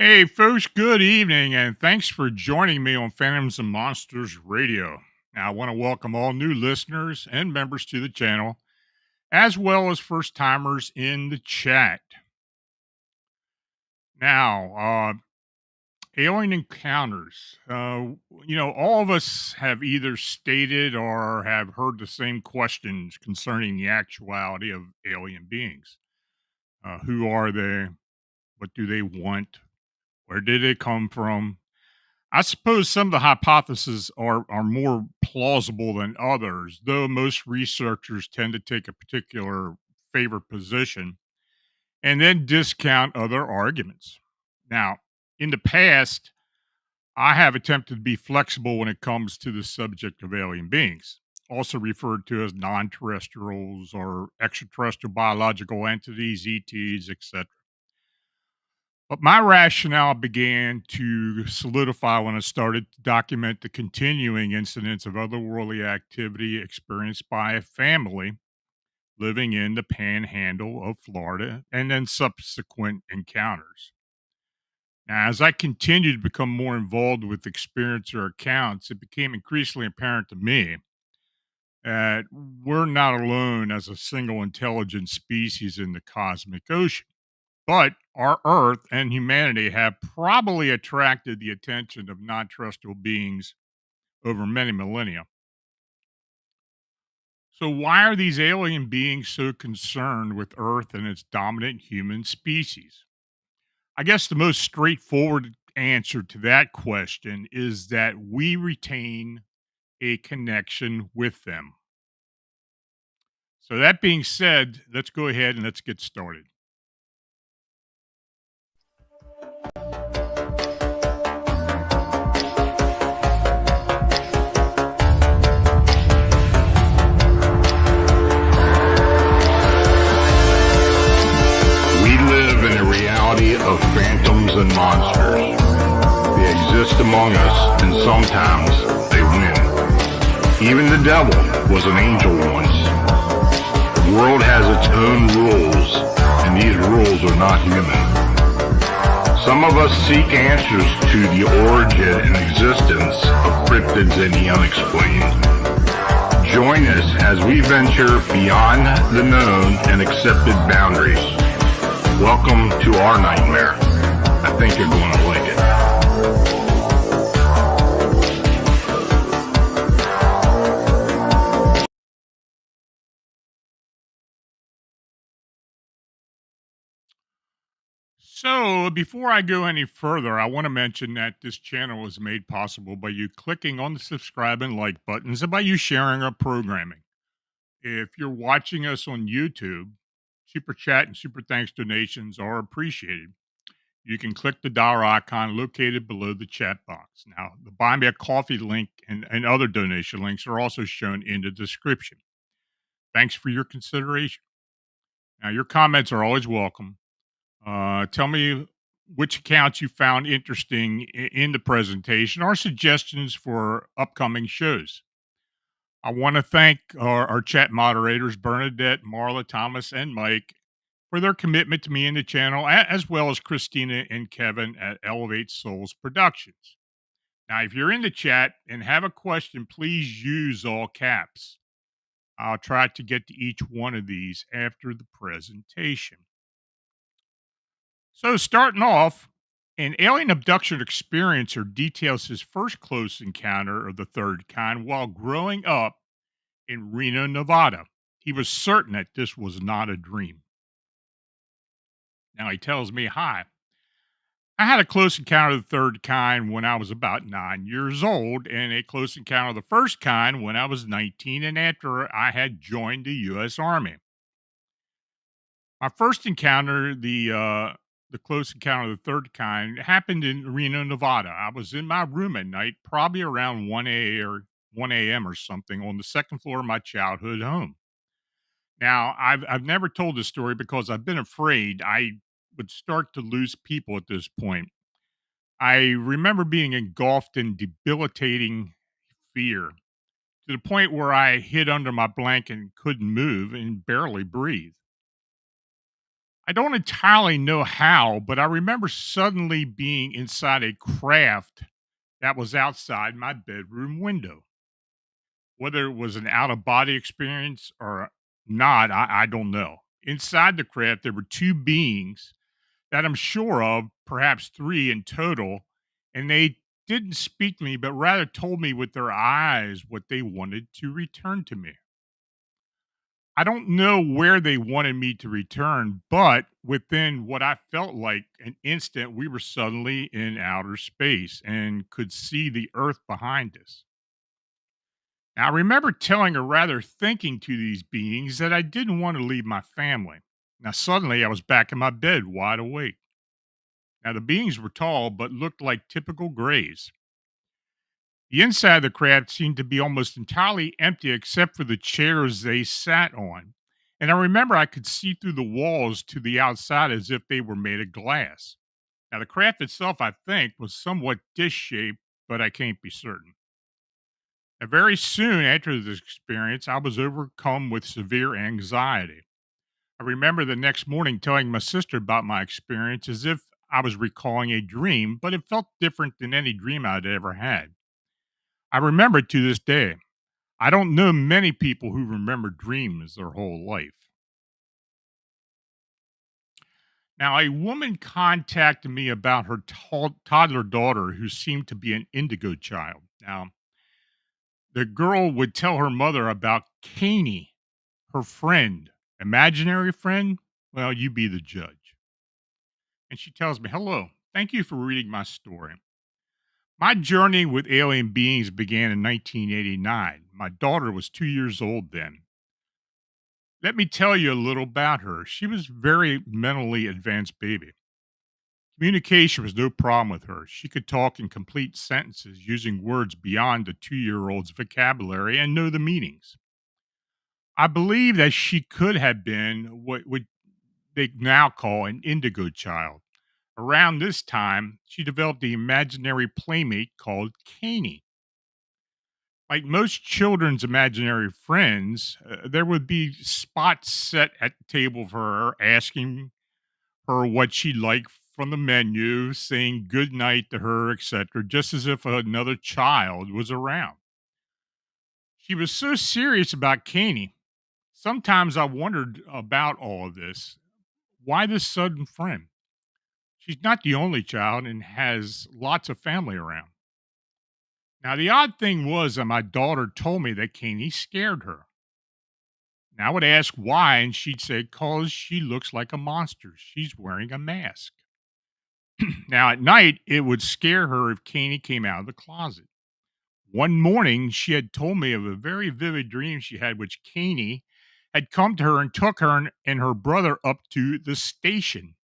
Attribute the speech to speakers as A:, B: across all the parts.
A: Hey, folks, good evening, and thanks for joining me on Phantoms and Monsters Radio. Now, I want to welcome all new listeners and members to the channel, as well as first timers in the chat. Now, alien encounters. All of us have either stated or have heard the same questions concerning the actuality of alien beings. Who are they? What do they want? Where did they come from? I suppose some of the hypotheses are more plausible than others, though most researchers tend to take a particular favorite position and then discount other arguments. Now, in the past, I have attempted to be flexible when it comes to the subject of alien beings, also referred to as non-terrestrials or extraterrestrial biological entities, ETs, etc. But my rationale began to solidify when I started to document the continuing incidents of otherworldly activity experienced by a family living in the panhandle of Florida and then subsequent encounters. Now, as I continued to become more involved with experiencer accounts, it became increasingly apparent to me that we're not alone as a single intelligent species in the cosmic ocean. But our Earth and humanity have probably attracted the attention of non terrestrial beings over many millennia. So, why are these alien beings so concerned with Earth and its dominant human species? I guess the most straightforward answer to that question is that we retain a connection with them. So, that being said, let's go ahead and let's get started.
B: We live in a reality of phantoms and monsters. They exist among us, and sometimes they win. Even the devil was an angel once. The world has its own rules, and these rules are not human. Some of us seek answers to the origin and existence of cryptids and the unexplained. Join us as we venture beyond the known and accepted boundaries. Welcome to our nightmare. I think you're going to like it.
A: So, before I go any further, I want to mention that this channel is made possible by you clicking on the subscribe and like buttons and by you sharing our programming. If you're watching us on YouTube, super chat and super thanks donations are appreciated. You can click the dollar icon located below the chat box. Now, the Buy Me a Coffee link and other donation links are also shown in the description. Thanks for your consideration. Now, your comments are always welcome. Tell me which accounts you found interesting in the presentation or suggestions for upcoming shows. I want to thank our chat moderators, Bernadette, Marla, Thomas, and Mike, for their commitment to me and the channel, as well as Christina and Kevin at Elevate Souls Productions. Now, if you're in the chat and have a question, please use all caps. I'll try to get to each one of these after the presentation. So, starting off, an alien abduction experiencer details his first close encounter of the third kind while growing up in Reno, Nevada. He was certain that this was not a dream. Now he tells me, "Hi, I had a close encounter of the third kind when I was about 9 years old, and a close encounter of the first kind when I was 19 and after I had joined the U.S. Army. My first encounter, the close encounter of the third kind, happened in Reno, Nevada. I was in my room at night, probably around 1 a.m. or something, on the second floor of my childhood home. Now, I've never told this story because I've been afraid I would start to lose people at this point. I remember being engulfed in debilitating fear to the point where I hid under my blanket and couldn't move and barely breathe. I don't entirely know how, but I remember suddenly being inside a craft that was outside my bedroom window. Whether it was an out of body experience or not, I don't know. Inside the craft, there were two beings that I'm sure of, perhaps three in total, and they didn't speak to me, but rather told me with their eyes what they wanted to return to me. I don't know where they wanted me to return, but within what I felt like an instant, we were suddenly in outer space and could see the earth behind us. Now, I remember telling, or rather thinking to these beings, that I didn't want to leave my family. Now, suddenly I was back in my bed, wide awake. Now, the beings were tall, but looked like typical grays. The inside of the craft seemed to be almost entirely empty except for the chairs they sat on. And I remember I could see through the walls to the outside as if they were made of glass. Now, the craft itself, I think, was somewhat dish shaped, but I can't be certain. Now, very soon after this experience, I was overcome with severe anxiety. I remember the next morning telling my sister about my experience as if I was recalling a dream, but it felt different than any dream I'd ever had. I remember it to this day. I don't know many people who remember dreams their whole life. Now, a woman contacted me about her toddler daughter who seemed to be an indigo child. Now, the girl would tell her mother about Caney, her friend, imaginary friend. Well, you be the judge. And she tells me, "Hello, thank you for reading my story. My journey with alien beings began in 1989. My daughter was 2 years old then. Let me tell you a little about her. She was very mentally advanced baby. Communication was no problem with her. She could talk in complete sentences using words beyond the 2 year old's vocabulary and know the meanings. I believe that she could have been what they now call an indigo child. Around this time, she developed the imaginary playmate called Caney. Like most children's imaginary friends, there would be spots set at the table for her, asking her what she liked from the menu, saying good night to her, etc., just as if another child was around. She was so serious about Caney. Sometimes I wondered about all of this. Why this sudden friend? She's not the only child and has lots of family around. Now, the odd thing was that my daughter told me that Caney scared her. Now, I would ask why, and she'd say, "Cause she looks like a monster. She's wearing a mask." Now, at night, it would scare her if Caney came out of the closet. One morning, she had told me of a very vivid dream she had, which Caney had come to her and took her and her brother up to the station.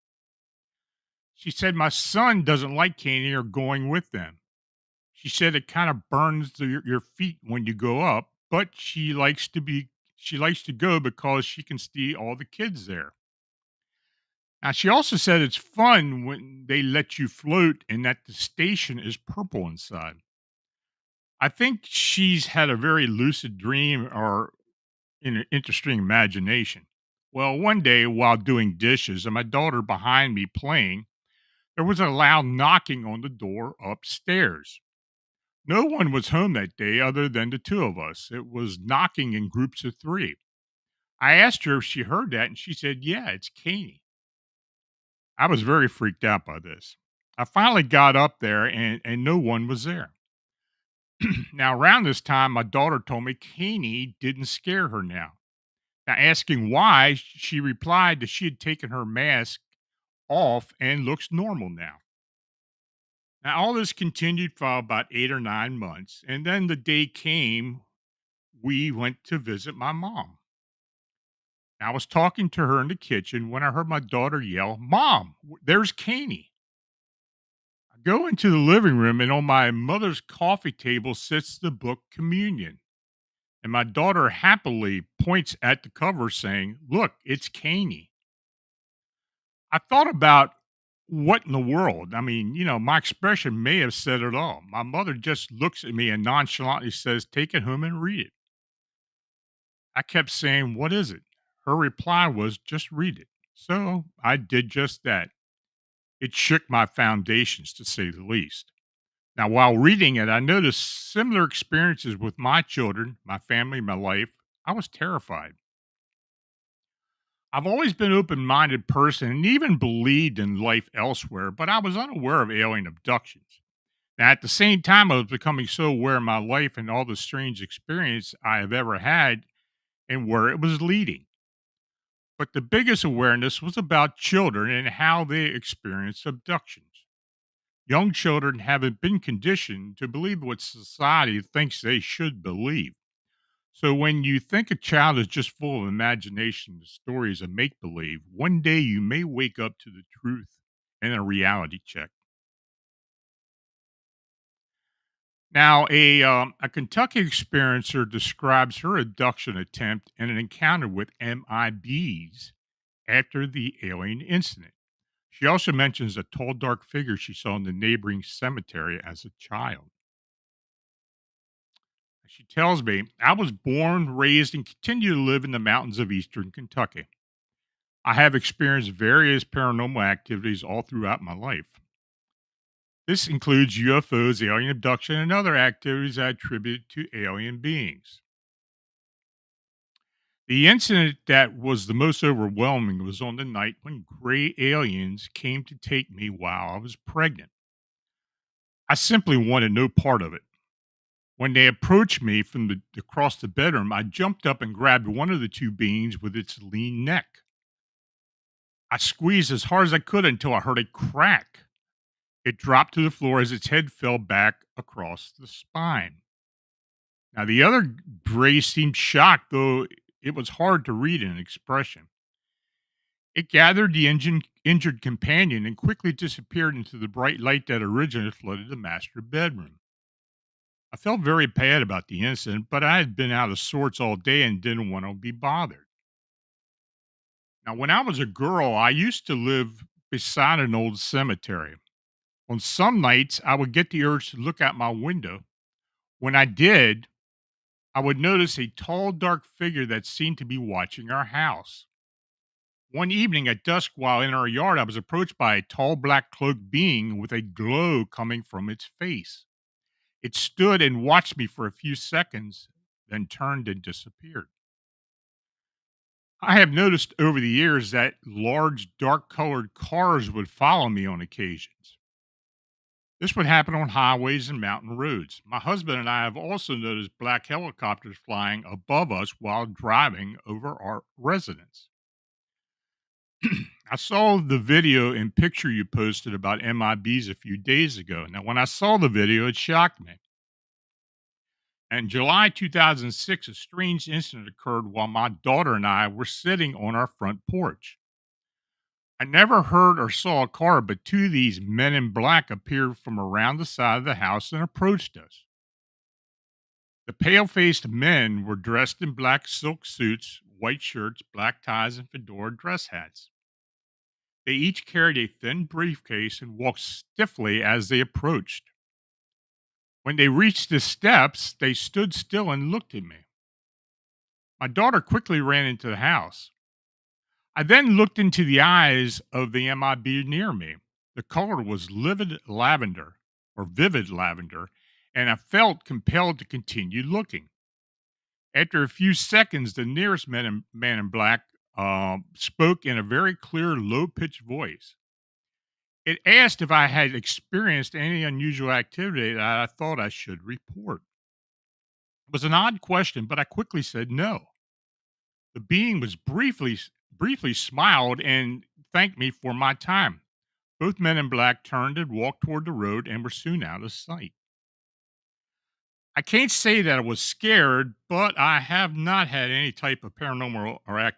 A: She said, "My son doesn't like Caney or going with them." She said it kind of burns your feet when you go up, but she likes to go because she can see all the kids there. Now she also said it's fun when they let you float and that the station is purple inside. I think she's had a very lucid dream or an interesting imagination. Well, one day while doing dishes and my daughter behind me playing, there was a loud knocking on the door upstairs. No one was home that day other than the two of us. It was knocking in groups of three. I asked her if she heard that, and she said, "Yeah, it's Caney." I was very freaked out by this. I finally got up there, and no one was there. Now, around this time, my daughter told me Caney didn't scare her now. Now, asking why, she replied that she had taken her mask off and looks normal now. Now, all this continued for about 8 or 9 months, and then the day came we went to visit my mom. I was talking to her in the kitchen when I heard my daughter yell, "Mom, there's Caney." I go into the living room, and on my mother's coffee table sits the book Communion. And my daughter happily points at the cover, saying, "Look, it's Caney." I thought about what in the world? I mean, my expression may have said it all. My mother just looks at me and nonchalantly says, "Take it home and read it." I kept saying, "What is it?" Her reply was, "Just read it." So I did just that. It shook my foundations, to say the least. Now, while reading it, I noticed similar experiences with my children, my family, my life. I was terrified. I've always been an open minded person and even believed in life elsewhere, but I was unaware of alien abductions. Now, at the same time, I was becoming so aware of my life and all the strange experience I have ever had and where it was leading. But the biggest awareness was about children and how they experience abductions. Young children haven't been conditioned to believe what society thinks they should believe. So when you think a child is just full of imagination, the stories of make believe, one day you may wake up to the truth and a reality check. Now, a Kentucky experiencer describes her abduction attempt and an encounter with MIBs after the alien incident. She also mentions a tall, dark figure she saw in the neighboring cemetery as a child. She tells me, I was born, raised, and continue to live in the mountains of eastern Kentucky. I have experienced various paranormal activities all throughout my life. This includes UFOs, alien abduction, and other activities I attribute to alien beings. The incident that was the most overwhelming was on the night when gray aliens came to take me while I was pregnant. I simply wanted no part of it. When they approached me from across the bedroom, I jumped up and grabbed one of the two beings with its lean neck. I squeezed as hard as I could until I heard a crack. It dropped to the floor as its head fell back across the spine. Now, the other gray seemed shocked, though it was hard to read in expression. It gathered the injured companion and quickly disappeared into the bright light that originally flooded the master bedroom. I felt very bad about the incident, but I had been out of sorts all day and didn't want to be bothered. Now, when I was a girl, I used to live beside an old cemetery. On some nights, I would get the urge to look out my window. When I did, I would notice a tall, dark figure that seemed to be watching our house. One evening at dusk, while in our yard, I was approached by a tall, black cloaked being with a glow coming from its face. It stood and watched me for a few seconds, then turned and disappeared. I have noticed over the years that large, dark colored cars would follow me on occasions. This would happen on highways and mountain roads. My husband and I have also noticed black helicopters flying above us while driving over our residence. I saw the video and picture you posted about MIBs a few days ago. Now, when I saw the video, it shocked me. In July 2006, a strange incident occurred while my daughter and I were sitting on our front porch. I never heard or saw a car, but two of these men in black appeared from around the side of the house and approached us. The pale faced men were dressed in black silk suits, white shirts, black ties, and fedora dress hats. They each carried a thin briefcase and walked stiffly as they approached. When they reached the steps, they stood still and looked at me. My daughter quickly ran into the house. I then looked into the eyes of the MIB near me. The color was vivid lavender, and I felt compelled to continue looking. After a few seconds, the nearest man in black spoke in a very clear, low pitched voice. It asked if I had experienced any unusual activity that I thought I should report. It was an odd question, but I quickly said no. The being was briefly smiled and thanked me for my time. Both men in black turned and walked toward the road and were soon out of sight. I can't say that I was scared, but I have not had any type of paranormal or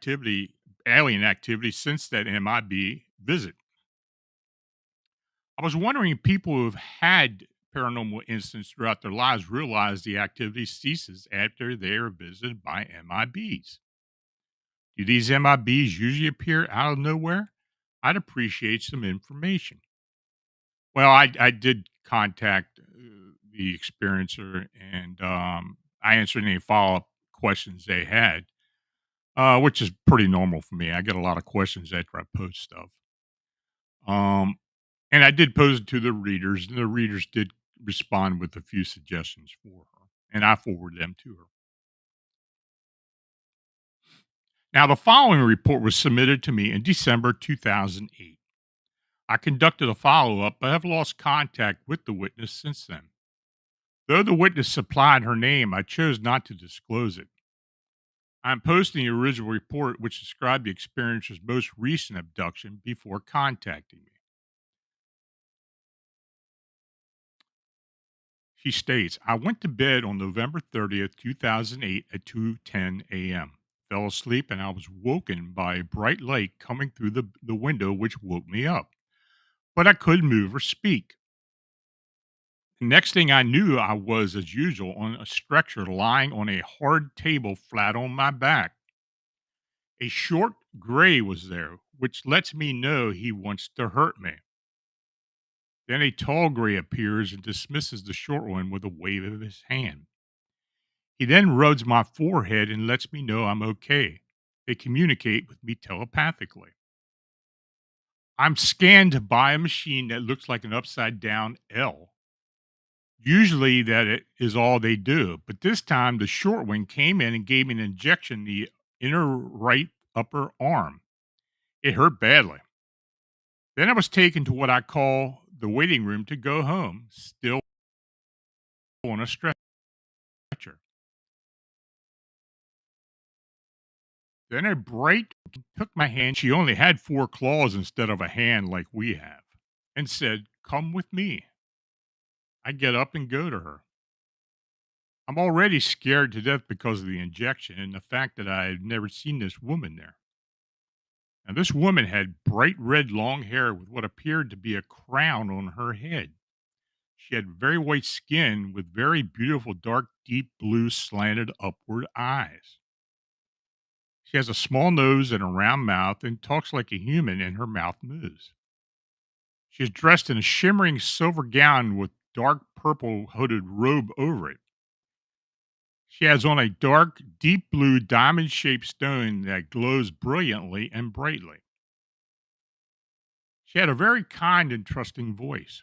A: alien activity since that MIB visit. I was wondering if people who have had paranormal incidents throughout their lives realize the activity ceases after they are visited by MIBs. Do these MIBs usually appear out of nowhere? I'd appreciate some information. Well, I did contact the experiencer and I answered any follow up questions they had. which is pretty normal for me. I get a lot of questions after I post stuff. Um, and I did pose it to the readers, and the readers did respond with a few suggestions for her, and I forwarded them to her. Now, the following report was submitted to me in December 2008. I conducted a follow up, but have lost contact with the witness since then. Though the witness supplied her name, I chose not to disclose it. I'm posting the original report, which described the experiencer's most recent abduction before contacting me. She states, I went to bed on November 30th, 2008 at 2:10 a.m. Fell asleep and I was woken by a bright light coming through the window, which woke me up. But I couldn't move or speak. The next thing I knew, I was, as usual, on a stretcher lying on a hard table flat on my back. A short gray was there, which lets me know he wants to hurt me. Then a tall gray appears and dismisses the short one with a wave of his hand. He then rubs my forehead and lets me know I'm okay. They communicate with me telepathically. I'm scanned by a machine that looks like an upside down L. Usually that it is all they do, but this time the short one came in and gave me an injection in the inner right upper arm. It hurt badly. Then I was taken to what I call the waiting room to go home, still on a stretcher. Then a bright took my hand. She only had four claws instead of a hand like we have, and said, come with me. I get up and go to her. I'm already scared to death because of the injection and the fact that I had never seen this woman there. Now, this woman had bright red long hair with what appeared to be a crown on her head. She had very white skin with very beautiful dark deep blue slanted upward eyes. She has a small nose and a round mouth and talks like a human, and her mouth moves. She is dressed in a shimmering silver gown with dark purple hooded robe over it. She has on a dark, deep blue diamond shaped stone that glows brilliantly and brightly. She had a very kind and trusting voice.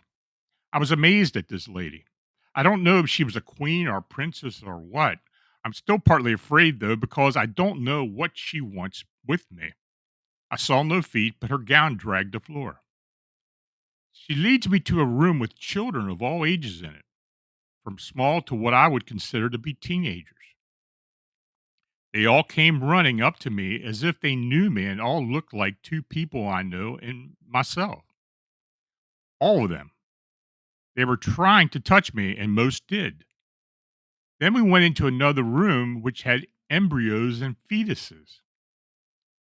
A: I was amazed at this lady. I don't know if she was a queen or a princess or what. I'm still partly afraid, though, because I don't know what she wants with me. I saw no feet, but her gown dragged the floor. She leads me to a room with children of all ages in it, from small to what I would consider to be teenagers. They all came running up to me as if they knew me and all looked like two people I know and myself. All of them. They were trying to touch me, and most did. Then we went into another room which had embryos and fetuses.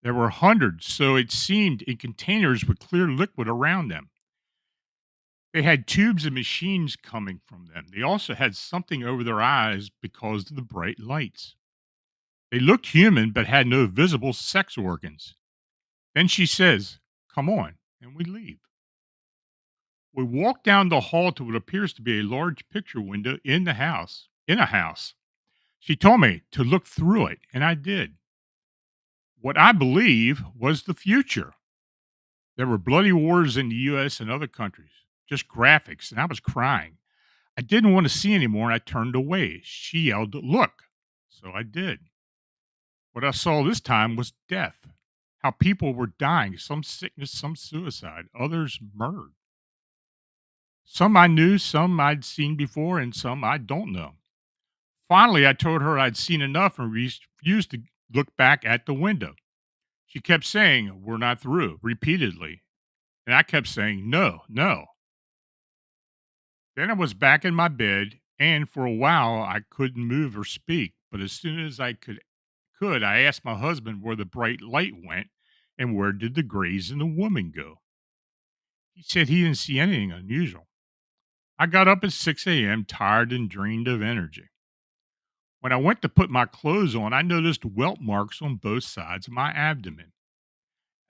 A: There were hundreds, so it seemed, in containers with clear liquid around them. They had tubes and machines coming from them. They also had something over their eyes because of the bright lights. They looked human but had no visible sex organs. Then she says, come on, and we leave. We walk down the hall to what appears to be a large picture window in the house, in a house. She told me to look through it, and I did. What I believe was the future. There were bloody wars in the US and other countries, just graphics, and I was crying. I didn't want to see anymore, and I turned away. She yelled, look. So I did. What I saw this time was death. How people were dying, some sickness, some suicide, others murdered. Some I knew, some I'd seen before, and some I don't know. Finally, I told her I'd seen enough and refused to look back at the window. She kept saying, we're not through, repeatedly. And I kept saying, no, no. Then I was back in my bed, and for a while I couldn't move or speak. But as soon as I could, I asked my husband where the bright light went and where did the grays and the woman go. He said he didn't see anything unusual. I got up at 6 a.m., tired and drained of energy. When I went to put my clothes on, I noticed welt marks on both sides of my abdomen.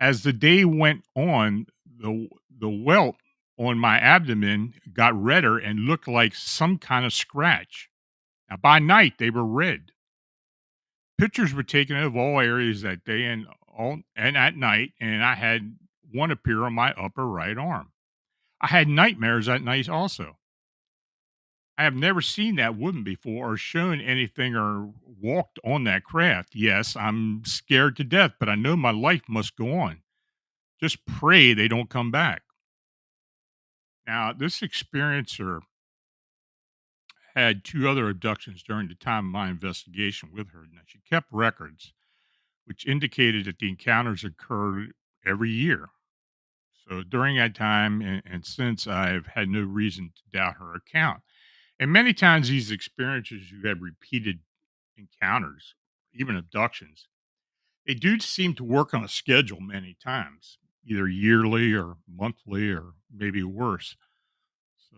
A: As the day went on, the welt on my abdomen got redder and looked like some kind of scratch. Now, by night, they were red. Pictures were taken of all areas that day and at night, and I had one appear on my upper right arm. I had nightmares that night also. I have never seen that woman before or shown anything or walked on that craft. Yes, I'm scared to death, but I know my life must go on. Just pray they don't come back. Now, this experiencer had two other abductions during the time of my investigation with her. Now, she kept records, which indicated that the encounters occurred every year. So during that time and since, I've had no reason to doubt her account. And many times, these experiences who have repeated encounters, even abductions, they do seem to work on a schedule many times, either yearly or monthly or maybe worse. So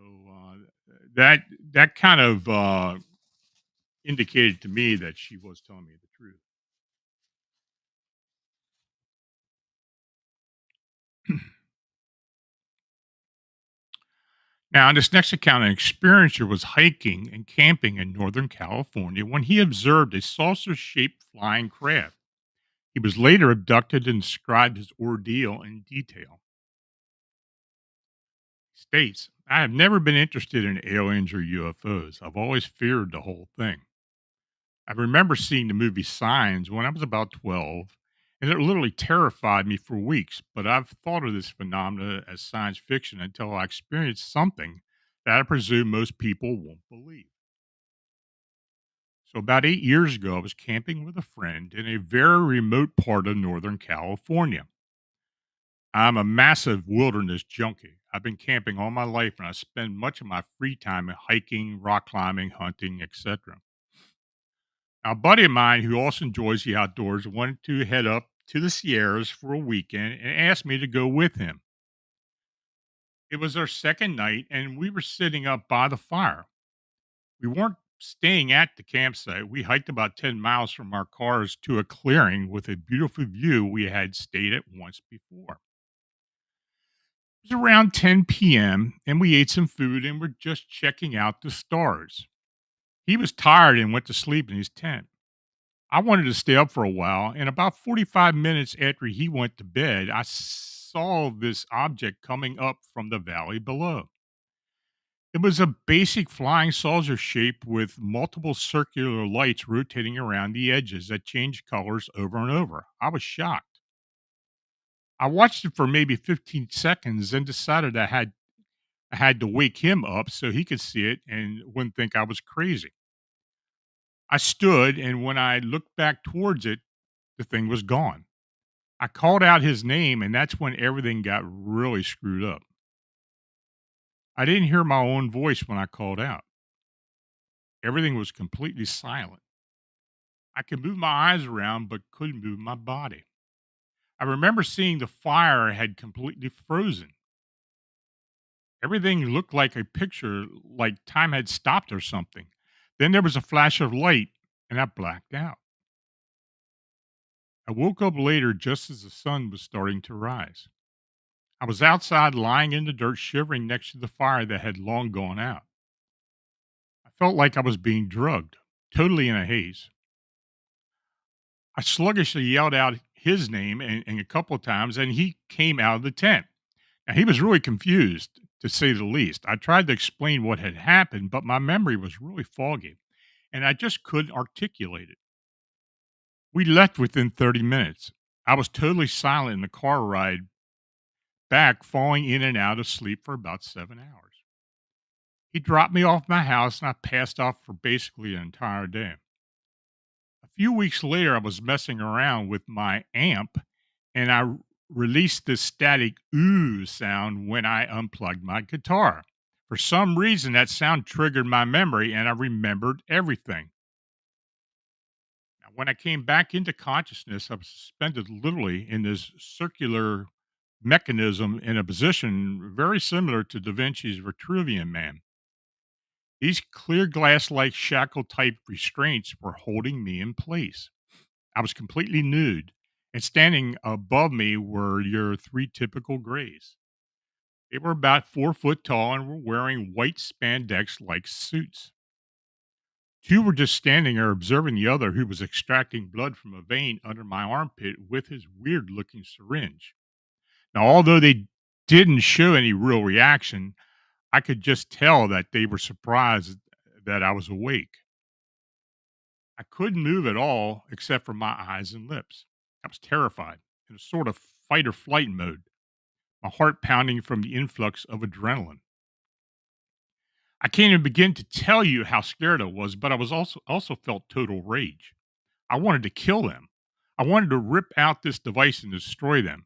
A: that that kind of indicated to me that she was telling me the truth. Now, in this next account, an experiencer was hiking and camping in Northern California when he observed a saucer shaped flying craft. He was later abducted and described his ordeal in detail. He states, I have never been interested in aliens or UFOs. I've always feared the whole thing. I remember seeing the movie Signs when I was about 12, and it literally terrified me for weeks. But I've thought of this phenomena as science fiction until I experienced something that I presume most people won't believe. So, about 8 years ago, I was camping with a friend in a very remote part of Northern California. I'm a massive wilderness junkie. I've been camping all my life and I spend much of my free time hiking, rock climbing, hunting, etc. Now, a buddy of mine who also enjoys the outdoors wanted to head up to the Sierras for a weekend and asked me to go with him. It was our second night and we were sitting up by the fire. We weren't staying at the campsite. We hiked about 10 miles from our cars to a clearing with a beautiful view we had stayed at once before. It was around 10 p.m. and we ate some food and were just checking out the stars. He was tired and went to sleep in his tent. I wanted to stay up for a while, and about 45 minutes after he went to bed, I saw this object coming up from the valley below. It was a basic flying saucer shape with multiple circular lights rotating around the edges that changed colors over and over. I was shocked. I watched it for maybe 15 seconds and decided I had to wake him up so he could see it and wouldn't think I was crazy. I stood, and when I looked back towards it, the thing was gone. I called out his name, and that's when everything got really screwed up. I didn't hear my own voice when I called out. Everything was completely silent. I could move my eyes around, but couldn't move my body. I remember seeing the fire had completely frozen. Everything looked like a picture, like time had stopped or something. Then there was a flash of light, and I blacked out. I woke up later just as the sun was starting to rise. I was outside lying in the dirt, shivering next to the fire that had long gone out. I felt like I was being drugged, totally in a haze. I sluggishly yelled out his name and a couple of times, and he came out of the tent. Now, he was really confused, to say the least. I tried to explain what had happened, but my memory was really foggy, and I just couldn't articulate it. We left within 30 minutes. I was totally silent in the car ride back, falling in and out of sleep for about 7 hours. He dropped me off my house and I passed off for basically an entire day. A few weeks later, I was messing around with my amp and released this static ooh sound when I unplugged my guitar. For some reason, that sound triggered my memory and I remembered everything. Now, when I came back into consciousness, I was suspended literally in this circular mechanism in a position very similar to Da Vinci's Vitruvian Man. These clear glass like shackle type restraints were holding me in place. I was completely nude, and standing above me were your three typical grays. They were about 4 foot tall and were wearing white spandex like suits. Two were just standing there observing the other, who was extracting blood from a vein under my armpit with his weird looking syringe. Now, although they didn't show any real reaction, I could just tell that they were surprised that I was awake. I couldn't move at all except for my eyes and lips. I was terrified, in a sort of fight or flight mode, my heart pounding from the influx of adrenaline. I can't even begin to tell you how scared I was, but I was also felt total rage. I wanted to kill them. I wanted to rip out this device and destroy them.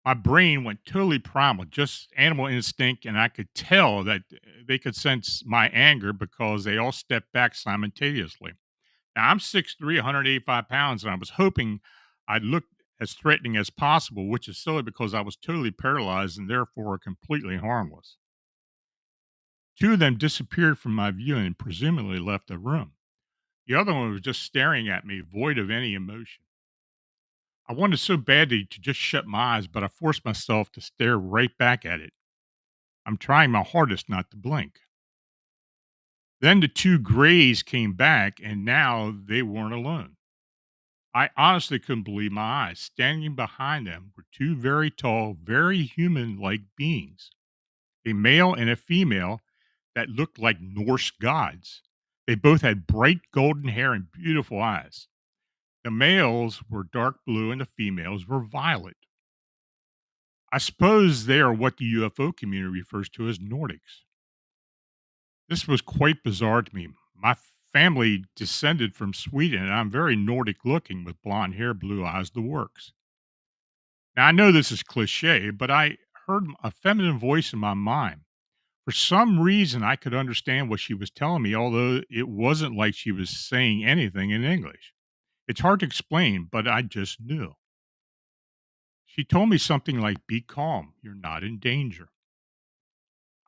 A: My brain went totally primal, just animal instinct, and I could tell that they could sense my anger because they all stepped back simultaneously. Now, I'm 6'3", 185 pounds, and I was hoping I'd look as threatening as possible, which is silly because I was totally paralyzed and therefore completely harmless. Two of them disappeared from my view and presumably left the room. The other one was just staring at me, void of any emotion. I wanted so badly to just shut my eyes, but I forced myself to stare right back at it. I'm trying my hardest not to blink. Then the two grays came back, and now they weren't alone. I honestly couldn't believe my eyes. Standing behind them were two very tall, very human like beings, a male and a female that looked like Norse gods. They both had bright golden hair and beautiful eyes. The males were dark blue and the females were violet. I suppose they are what the UFO community refers to as Nordics. This was quite bizarre to me. My family descended from Sweden, and I'm very Nordic looking with blonde hair, blue eyes, the works. Now, I know this is cliche, but I heard a feminine voice in my mind. For some reason, I could understand what she was telling me, although it wasn't like she was saying anything in English. It's hard to explain, but I just knew. She told me something like, "Be calm, you're not in danger."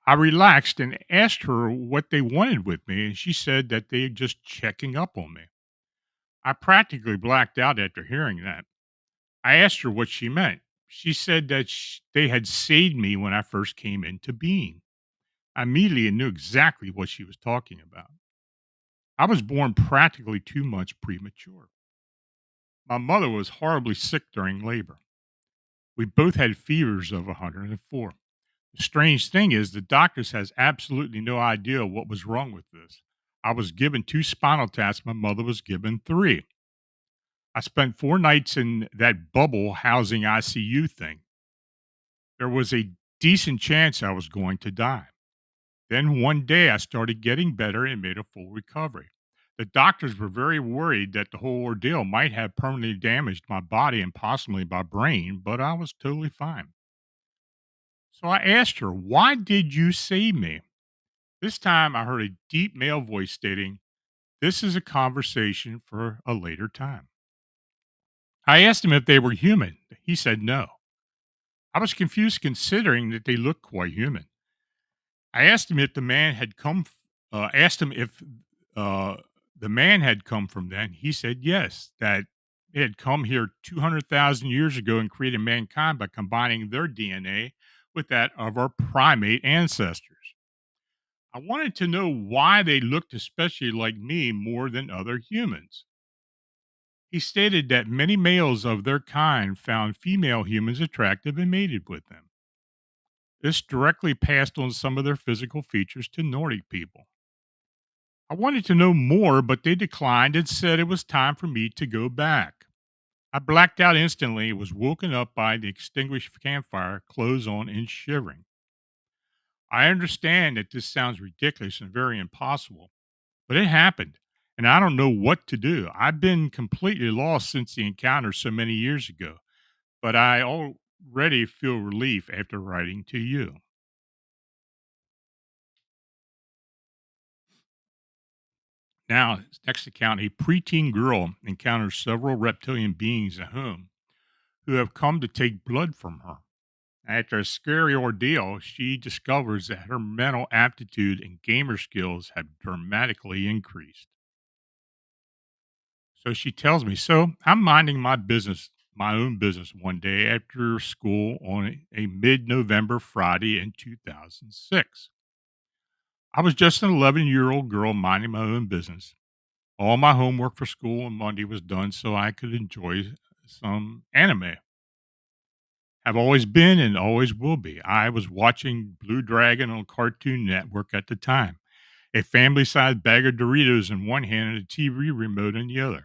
A: I relaxed and asked her what they wanted with me, and she said that they were just checking up on me. I practically blacked out after hearing that. I asked her what she meant. She said that they had saved me when I first came into being. I immediately knew exactly what she was talking about. I was born practically 2 months premature. My mother was horribly sick during labor. We both had fevers of 104. The strange thing is, the doctors has absolutely no idea what was wrong with this. I was given 2 spinal taps. My mother was given 3. I spent 4 nights in that bubble housing ICU thing. There was a decent chance I was going to die. Then one day I started getting better and made a full recovery. The doctors were very worried that the whole ordeal might have permanently damaged my body and possibly my brain, but I was totally fine. So I asked her, "Why did you save me?" This time I heard a deep male voice stating, "This is a conversation for a later time." I asked him if they were human. He said no. I was confused considering that they looked quite human. I asked him if the man had come. Asked him if uh, the man had come from then. He said yes, that it had come here 200,000 years ago and created mankind by combining their DNA with that of our primate ancestors. I wanted to know why they looked especially like me more than other humans. He stated that many males of their kind found female humans attractive and mated with them. This directly passed on some of their physical features to Nordic people. I wanted to know more, but they declined and said it was time for me to go back. I blacked out instantly and was woken up by the extinguished campfire, clothes on and shivering. I understand that this sounds ridiculous and very impossible, but it happened, and I don't know what to do. I've been completely lost since the encounter so many years ago, but I already feel relief after writing to you. Now, next account, a preteen girl encounters several reptilian beings at home who have come to take blood from her. After a scary ordeal, she discovers that her mental aptitude and gamer skills have dramatically increased. So she tells me, "So I'm minding my own business one day after school on a mid November Friday in 2006. I was just an 11-year-old girl minding my own business. All my homework for school on Monday was done so I could enjoy some anime. Have always been and always will be. I was watching Blue Dragon on Cartoon Network at the time, a family sized bag of Doritos in one hand and a TV remote in the other.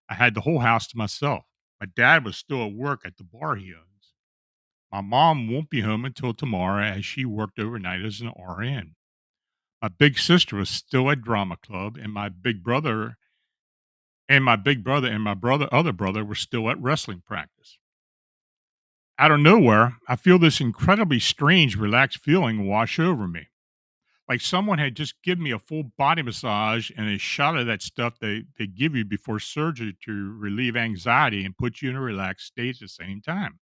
A: I had the whole house to myself. My dad was still at work at the bar he owns. My mom won't be home until tomorrow as she worked overnight as an RN. My big sister was still at drama club, and my other brother were still at wrestling practice. Out of nowhere, I feel this incredibly strange, relaxed feeling wash over me. Like someone had just given me a full body massage and a shot of that stuff they give you before surgery to relieve anxiety and put you in a relaxed state at the same time.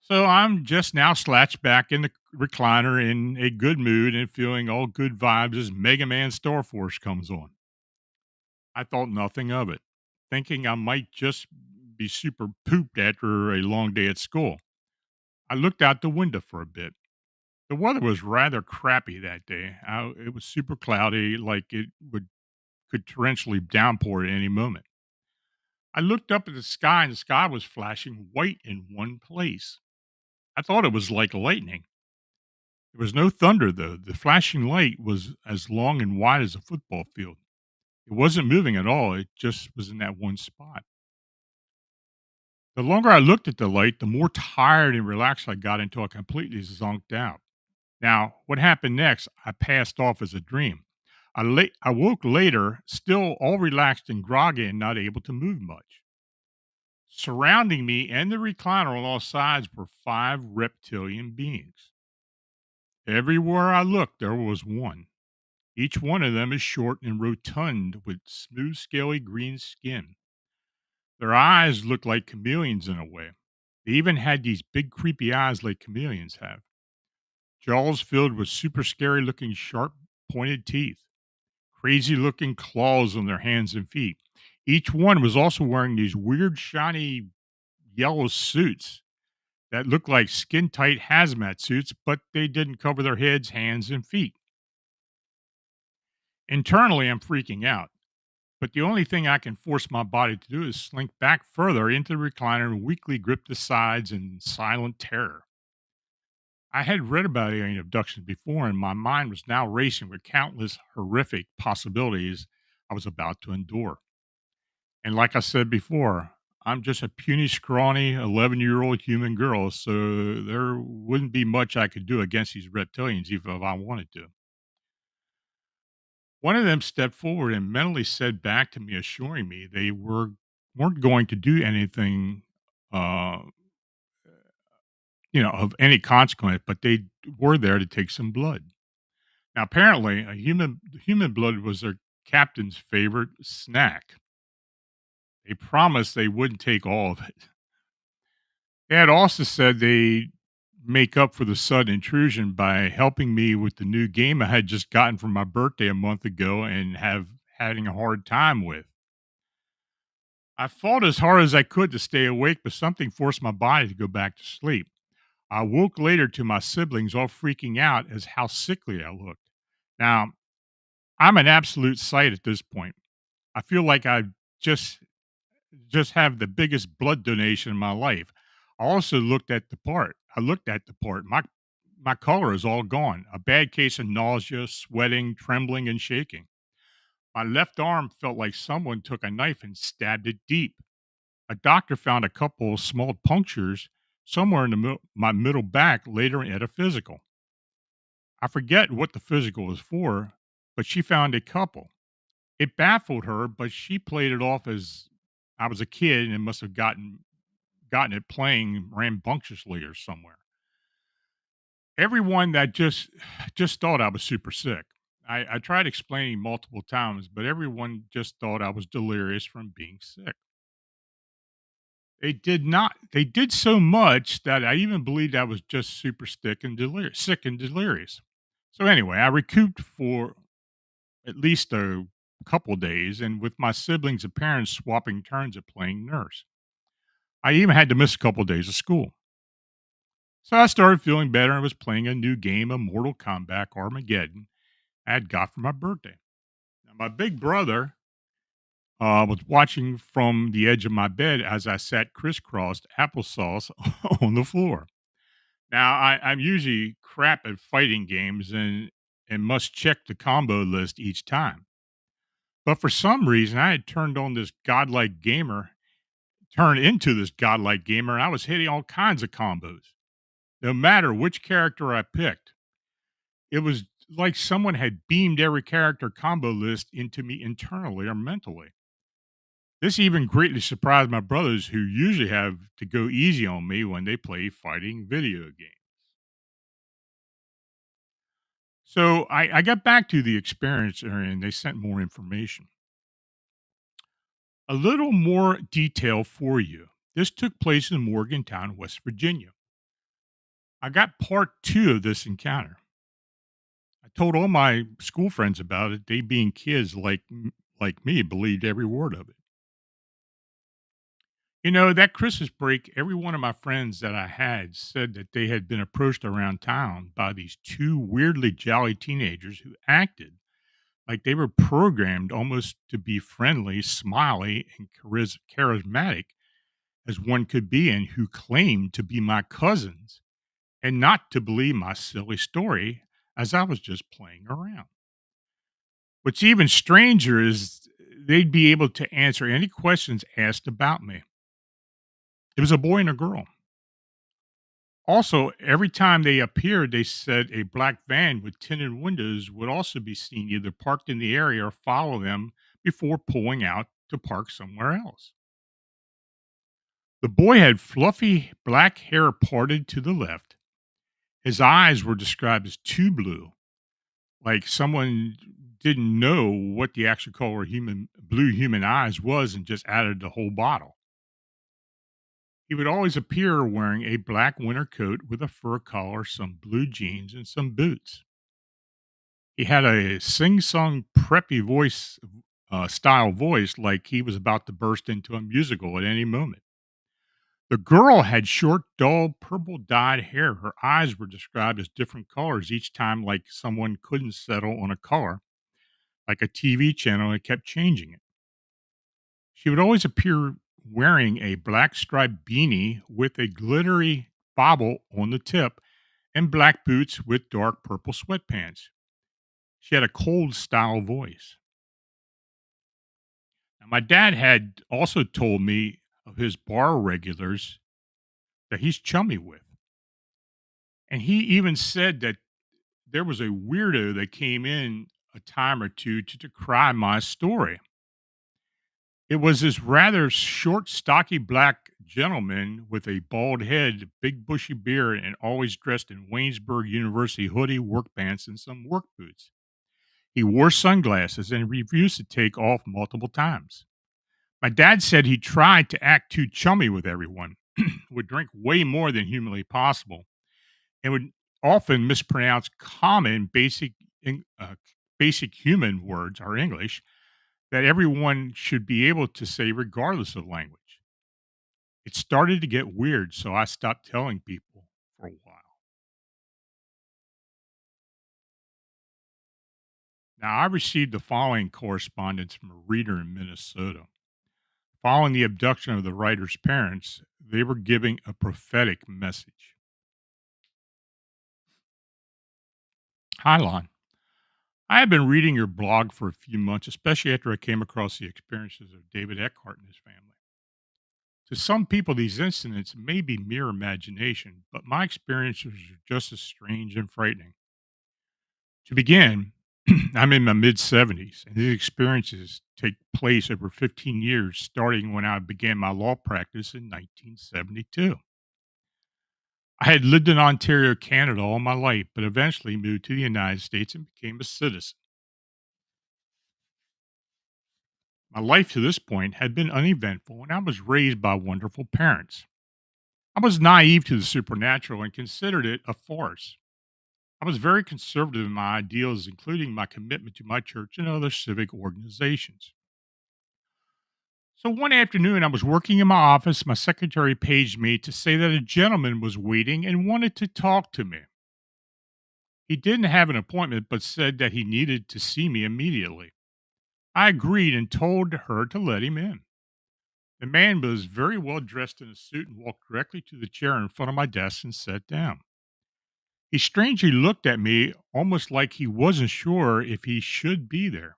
A: So I'm just now slouched back in the recliner in a good mood and feeling all good vibes as Mega Man Star Force comes on. I thought nothing of it, thinking I might just be super pooped after a long day at school. I looked out the window for a bit. The weather was rather crappy that day. It was super cloudy, like it would could torrentially downpour at any moment. I looked up at the sky, and the sky was flashing white in one place. I thought it was like lightning. There was no thunder, though. The flashing light was as long and wide as a football field. It wasn't moving at all. It just was in that one spot. The longer I looked at the light, the more tired and relaxed I got until I completely zonked out. Now, what happened next, I passed off as a dream. I woke later, still all relaxed and groggy and not able to move much. Surrounding me and the recliner on all sides were five reptilian beings. Everywhere I looked, there was one. Each one of them is short and rotund with smooth, scaly green skin. Their eyes looked like chameleons in a way. They even had these big, creepy eyes like chameleons have. Jaws filled with super scary looking, sharp, pointed teeth. Crazy looking claws on their hands and feet. Each one was also wearing these weird, shiny yellow suits that looked like skin tight hazmat suits, but they didn't cover their heads, hands, and feet. Internally, I'm freaking out, but the only thing I can force my body to do is slink back further into the recliner and weakly grip the sides in silent terror. I had read about alien abductions before, and my mind was now racing with countless horrific possibilities I was about to endure. And like I said before, I'm just a puny, scrawny 11-year-old human girl, so there wouldn't be much I could do against these reptilians even if I wanted to. One of them stepped forward and mentally said back to me, assuring me weren't going to do anything, uh, of any consequence, but they were there to take some blood. Now, apparently, a human blood was their captain's favorite snack. They promised they wouldn't take all of it. They had also said they make up for the sudden intrusion by helping me with the new game I had just gotten for my birthday a month ago and have having a hard time with. I fought as hard as I could to stay awake, but something forced my body to go back to sleep. I woke later to my siblings all freaking out as how sickly I looked. Now, I'm an absolute sight at this point. I feel like I just just have the biggest blood donation in my life. I also looked at the part. I looked at the part. My color is all gone. A bad case of nausea, sweating, trembling, and shaking. My left arm felt like someone took a knife and stabbed it deep. A doctor found a couple of small punctures somewhere in my middle back later at a physical. I forget what the physical was for, but she found a couple. It baffled her, but she played it off as I was a kid and must have gotten it playing rambunctiously or somewhere. Everyone that just thought I was super sick. I tried explaining multiple times, but everyone just thought I was delirious from being sick. They did not. They did so much that I even believed I was just super sick and delirious. So anyway, I recouped for at least a couple days, and with my siblings and parents swapping turns at playing nurse. I even had to miss a couple days of school. So I started feeling better and was playing a new game of Mortal Kombat Armageddon I had got for my birthday. Now, my big brother was watching from the edge of my bed as I sat crisscrossed applesauce on the floor. Now, I'm usually crap at fighting games and must check the combo list each time. But for some reason, I had turned into this godlike gamer, and I was hitting all kinds of combos, no matter which character I picked. It was like someone had beamed every character combo list into me internally or mentally. This even greatly surprised my brothers, who usually have to go easy on me when they play fighting video games. So I got back to the experience and they sent more information. A little more detail for you. This took place in Morgantown, West Virginia. I got part two of this encounter. I told all my school friends about it. They, being kids like me, believed every word of it. You know, that Christmas break, every one of my friends that I had said that they had been approached around town by these two weirdly jolly teenagers who acted like they were programmed almost to be friendly, smiley, and charismatic as one could be, and who claimed to be my cousins and not to believe my silly story as I was just playing around. What's even stranger is they'd be able to answer any questions asked about me. It was a boy and a girl. Also, every time they appeared, they said a black van with tinted windows would also be seen either parked in the area or follow them before pulling out to park somewhere else. The boy had fluffy black hair parted to the left. His eyes were described as too blue, like someone didn't know what the actual color human blue human eyes was and just added the whole bottle. He would always appear wearing a black winter coat with a fur collar, some blue jeans, and some boots. He had a sing-song, preppy style voice, like he was about to burst into a musical at any moment. The girl had short, dull, purple dyed hair. Her eyes were described as different colors each time, like someone couldn't settle on a color, like a TV channel and kept changing it. She would always appear wearing a black striped beanie with a glittery bobble on the tip and black boots with dark purple sweatpants. She had a cold style voice. Now, my dad had also told me of his bar regulars that he's chummy with. And he even said that there was a weirdo that came in a time or two to decry my story. It was this rather short, stocky black gentleman with a bald head, big bushy beard, and always dressed in Waynesburg University hoodie, work pants, and some work boots. He wore sunglasses and refused to take off multiple times. My dad said he tried to act too chummy with everyone, would drink way more than humanly possible, and would often mispronounce common basic human words or English that everyone should be able to say regardless of language. It started to get weird, so I stopped telling people for a while. Now, I received the following correspondence from a reader in Minnesota. Following the abduction of the writer's parents, they were giving a prophetic message. Hi, Lon. I have been reading your blog for a few months, especially after I came across the experiences of David Eckhart and his family. To some people, these incidents may be mere imagination, but my experiences are just as strange and frightening. To begin, I'm in my mid 70s, and these experiences take place over 15 years, starting when I began my law practice in 1972. I had lived in Ontario, Canada all my life, but eventually moved to the United States and became a citizen. My life to this point had been uneventful, and I was raised by wonderful parents. I was naive to the supernatural and considered it a farce. I was very conservative in my ideals, including my commitment to my church and other civic organizations. So one afternoon, I was working in my office. My secretary paged me to say that a gentleman was waiting and wanted to talk to me. He didn't have an appointment, but said that he needed to see me immediately. I agreed and told her to let him in. The man was very well dressed in a suit and walked directly to the chair in front of my desk and sat down. He strangely looked at me, almost like he wasn't sure if he should be there.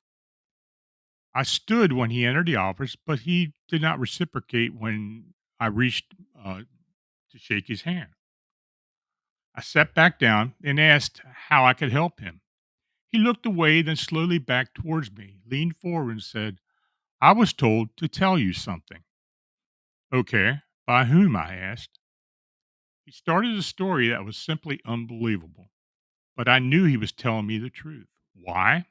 A: I stood when he entered the office, but he did not reciprocate when I reached to shake his hand. I sat back down and asked how I could help him. He looked away, then slowly back towards me, leaned forward, and said, I was told to tell you something. Okay, by whom? I asked. He started a story that was simply unbelievable, but I knew he was telling me the truth. Why?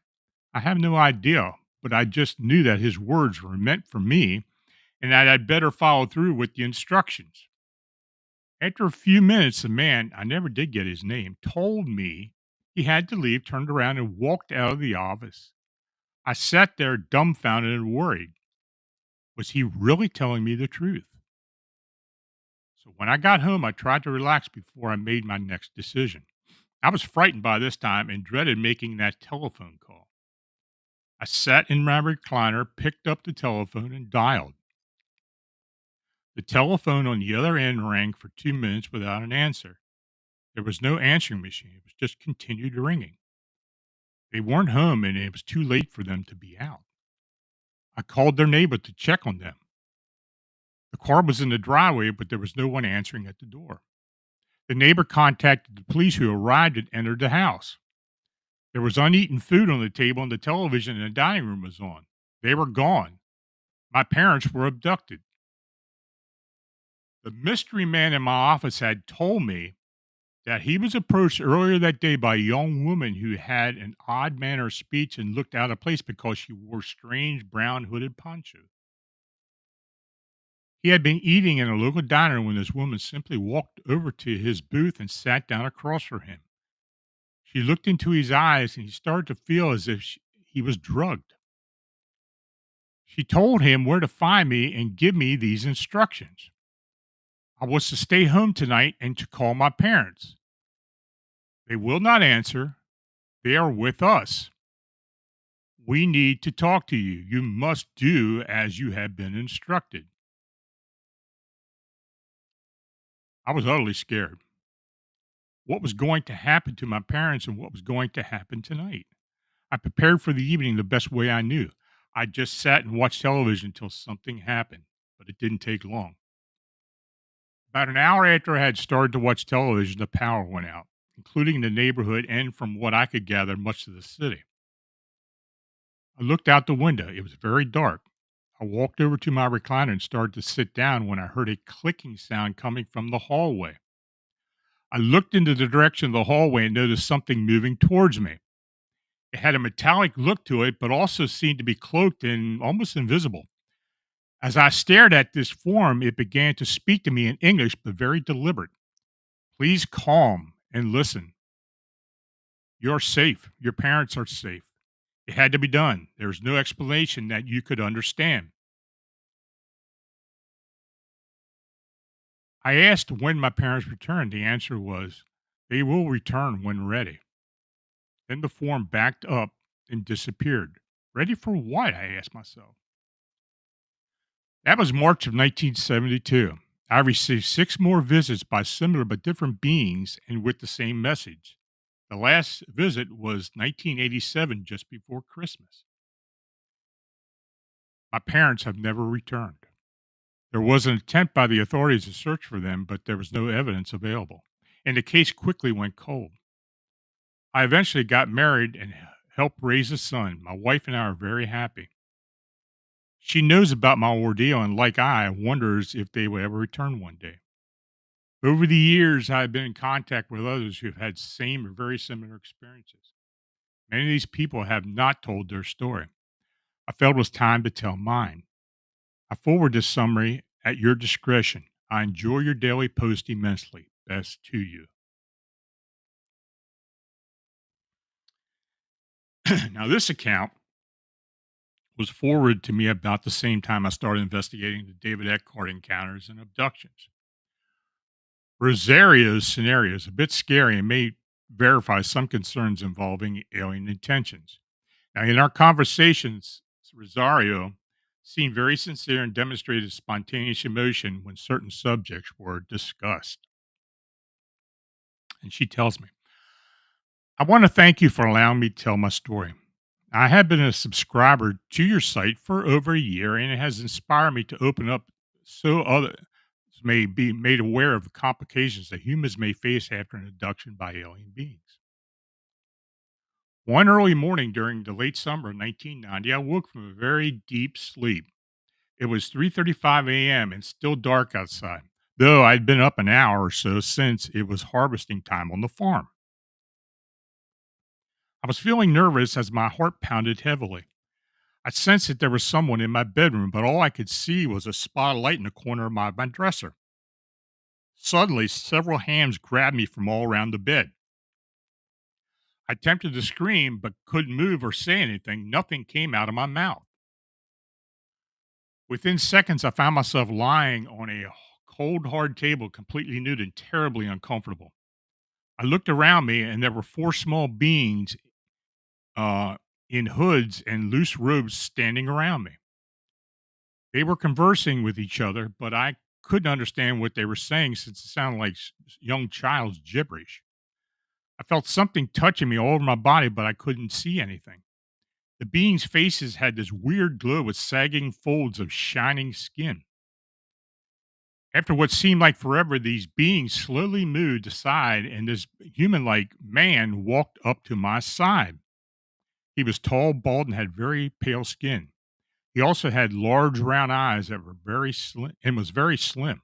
A: I have no idea, but I just knew that his words were meant for me and that I'd better follow through with the instructions. After a few minutes, the man, I never did get his name, told me he had to leave, turned around, and walked out of the office. I sat there dumbfounded and worried. Was he really telling me the truth? So when I got home, I tried to relax before I made my next decision. I was frightened by this time and dreaded making that telephone call. I sat in my recliner, picked up the telephone, and dialed. The telephone on the other end rang for 2 minutes without an answer. There was no answering machine, it was just continued ringing. They weren't home and it was too late for them to be out. I called their neighbor to check on them. The car was in the driveway, but there was no one answering at the door. The neighbor contacted the police, who arrived and entered the house. There was uneaten food on the table, and the television in the dining room was on. They were gone. My parents were abducted. The mystery man in my office had told me that he was approached earlier that day by a young woman who had an odd manner of speech and looked out of place because she wore strange brown hooded ponchos. He had been eating in a local diner when this woman simply walked over to his booth and sat down across from him. She looked into his eyes and he started to feel as if he was drugged. She told him where to find me and give me these instructions. I was to stay home tonight and to call my parents. They will not answer. They are with us. We need to talk to you. You must do as you have been instructed. I was utterly scared. What was going to happen to my parents and what was going to happen tonight? I prepared for the evening the best way I knew. I just sat and watched television until something happened, but it didn't take long. About an hour after I had started to watch television, the power went out, including the neighborhood and, from what I could gather, much of the city. I looked out the window. It was very dark. I walked over to my recliner and started to sit down when I heard a clicking sound coming from the hallway. I looked into the direction of the hallway and noticed something moving towards me. It had a metallic look to it, but also seemed to be cloaked and almost invisible. As I stared at this form, it began to speak to me in English, but very deliberate. Please calm and listen. You're safe. Your parents are safe. It had to be done. There's no explanation that you could understand. I asked when my parents returned. The answer was, they will return when ready. Then the form backed up and disappeared. Ready for what? I asked myself. That was March of 1972. I received 6 more visits by similar but different beings and with the same message. The last visit was 1987, just before Christmas. My parents have never returned. There was an attempt by the authorities to search for them, but there was no evidence available, and the case quickly went cold. I eventually got married and helped raise a son. My wife and I are very happy. She knows about my ordeal and, like I, wonders if they will ever return one day. Over the years, I've been in contact with others who have had same or very similar experiences. Many of these people have not told their story. I felt it was time to tell mine. I forward this summary at your discretion. I enjoy your daily post immensely. Best to you. Now, this account was forwarded to me about the same time I started investigating the David Eckhart encounters and abductions. Rosario's scenario is a bit scary and may verify some concerns involving alien intentions. Now, in our conversations, Rosario seemed very sincere and demonstrated spontaneous emotion when certain subjects were discussed. And she tells me, I want to thank you for allowing me to tell my story. I have been a subscriber to your site for over a year, and it has inspired me to open up so others may be made aware of the complications that humans may face after an abduction by alien beings. One early morning during the late summer of 1990, I woke from a very deep sleep. It was 3:35 a.m. and still dark outside, though I'd been up an hour or so since it was harvesting time on the farm. I was feeling nervous as my heart pounded heavily. I sensed that there was someone in my bedroom, but all I could see was a spot of light in the corner of my dresser. Suddenly, several hands grabbed me from all around the bed. I attempted to scream, but couldn't move or say anything. Nothing came out of my mouth. Within seconds, I found myself lying on a cold, hard table, completely nude and terribly uncomfortable. I looked around me, and there were four small beings uh, in hoods and loose robes standing around me. They were conversing with each other, but I couldn't understand what they were saying since it sounded like young child's gibberish. I felt something touching me all over my body, but I couldn't see anything. The beings' faces had this weird glow with sagging folds of shining skin. After what seemed like forever, these beings slowly moved aside, and this human like man walked up to my side. He was tall, bald, and had very pale skin. He also had large round eyes that were very slim and was very slim.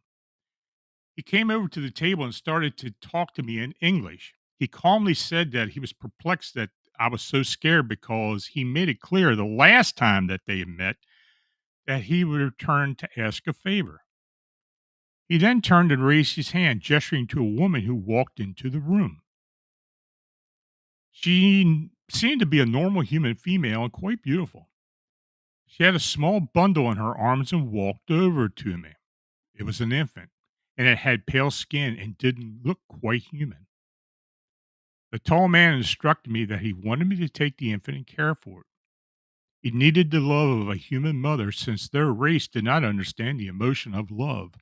A: He came over to the table and started to talk to me in English. He calmly said that he was perplexed that I was so scared because he made it clear the last time that they had met that he would return to ask a favor. He then turned and raised his hand, gesturing to a woman who walked into the room. She seemed to be a normal human female and quite beautiful. She had a small bundle in her arms and walked over to me. It was an infant, and it had pale skin and didn't look quite human. The tall man instructed me that he wanted me to take the infant and care for it. He needed the love of a human mother since their race did not understand the emotion of love.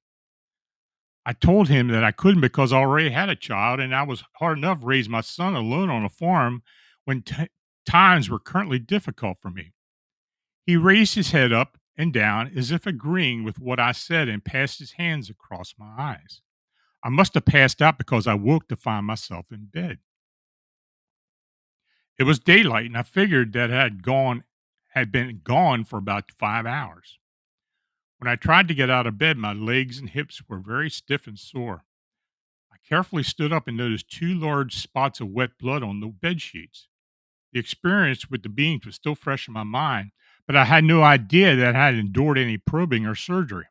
A: I told him that I couldn't because I already had a child and I was hard enough raising my son alone on a farm when times were currently difficult for me. He raised his head up and down as if agreeing with what I said and passed his hands across my eyes. I must have passed out because I woke to find myself in bed. It was daylight, and I figured that had been gone for about 5 hours. When I tried to get out of bed, my legs and hips were very stiff and sore. I carefully stood up and noticed two large spots of wet blood on the bed sheets. The experience with the beings was still fresh in my mind, but I had no idea that I had endured any probing or surgery.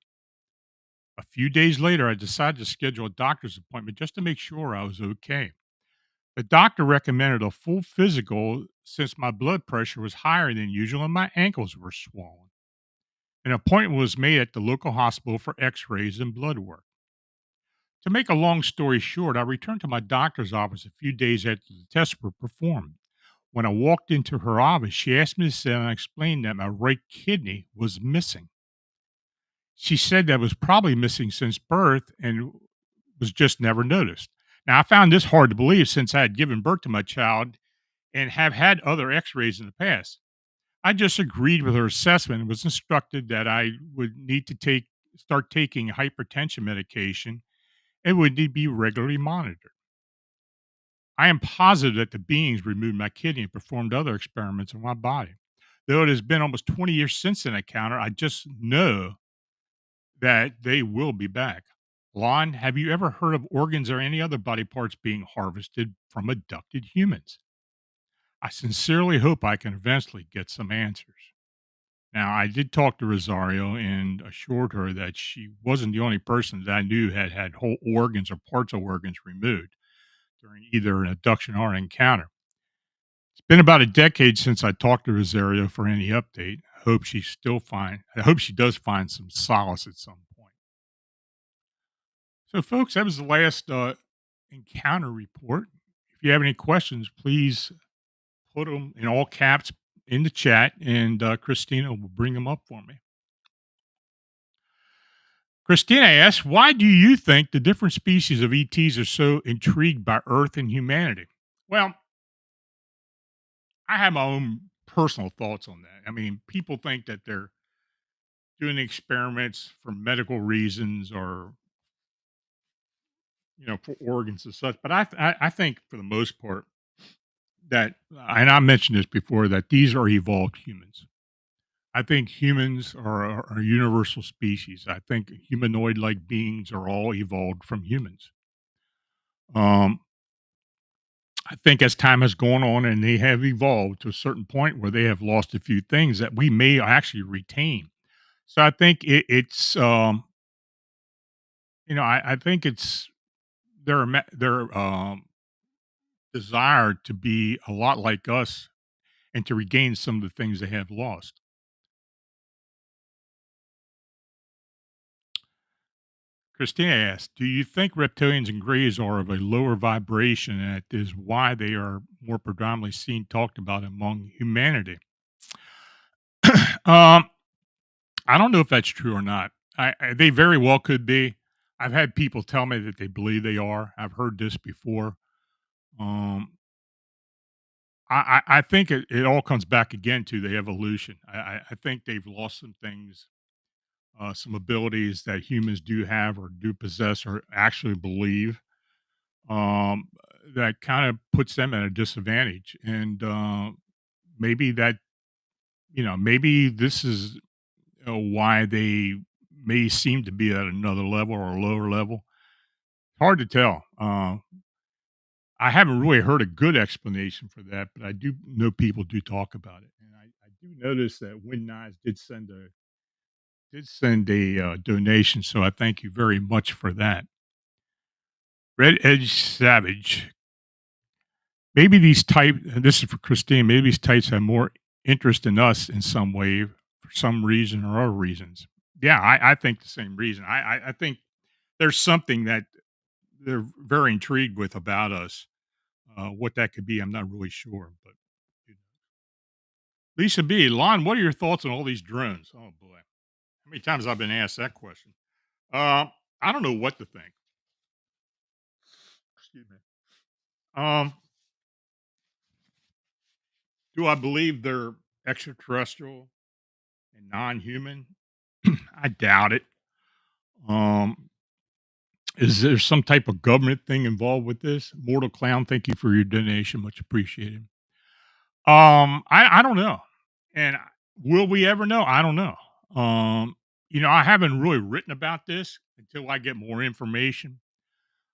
A: A few days later, I decided to schedule a doctor's appointment just to make sure I was okay. The doctor recommended a full physical since my blood pressure was higher than usual and my ankles were swollen. An appointment was made at the local hospital for x rays and blood work. To make a long story short, I returned to my doctor's office a few days after the tests were performed. When I walked into her office, she asked me to sit and I explained that my right kidney was missing. She said that it was probably missing since birth and was just never noticed. Now, I found this hard to believe since I had given birth to my child and have had other x rays in the past. I just agreed with her assessment and was instructed that I would need to start taking hypertension medication and would need to be regularly monitored. I am positive that the beings removed my kidney and performed other experiments on my body. Though it has been almost 20 years since that encounter, I just know that they will be back. Lon, have you ever heard of organs or any other body parts being harvested from abducted humans? I sincerely hope I can eventually get some answers. Now, I did talk to Rosario and assured her that she wasn't the only person that I knew had had whole organs or parts of organs removed during either an abduction or an encounter. It's been about a decade since I talked to Rosario for any update. I hope she does find some solace at some point. So, folks, that was the last encounter report. If you have any questions, please put them in all caps in the chat, and Christina will bring them up for me. Christina asks, why do you think the different species of ETs are so intrigued by Earth and humanity? Well, I have my own personal thoughts on that. I mean, people think that they're doing experiments for medical reasons or, for organs and such. But I think for the most part that, and I mentioned this before, that these are evolved humans. I think humans are a universal species. I think humanoid like beings are all evolved from humans. Um, I think as time has gone on and they have evolved to a certain point where they have lost a few things that we may actually retain. So I think I think it's their desire to be a lot like us and to regain some of the things they have lost. Christina asked, "Do you think reptilians and greys are of a lower vibration, and that is why they are more predominantly seen talked about among humanity?" um, I don't know if that's true or not. They very well could be. I've had people tell me that they believe they are. I've heard this before. Um, I think it all comes back again to the evolution. I think they've lost some things, some abilities that humans do have or do possess or actually believe, um, that kind of puts them at a disadvantage. And maybe that, maybe this is why they may seem to be at another level or a lower level. Hard to tell. I haven't really heard a good explanation for that, but I do know people do talk about it, and I do notice that Win Knives did send a donation, so I thank you very much for that. Red Edge Savage. Maybe these type. And this is for Christine. Maybe these types have more interest in us in some way for some reason or other reasons. Yeah, I think the same reason. I think there's something that they're very intrigued with about us. What that could be, I'm not really sure. But Lisa B, Lon, what are your thoughts on all these drones? Oh boy, how many times I've been asked that question? Uh, I don't know what to think. Excuse me. Um, do I believe they're extraterrestrial and non-human? I doubt it. Um, is there some type of government thing involved with this? Mortal Clown, thank you for your donation, much appreciated. I don't know, and will we ever know? I don't know. I haven't really written about this until I get more information.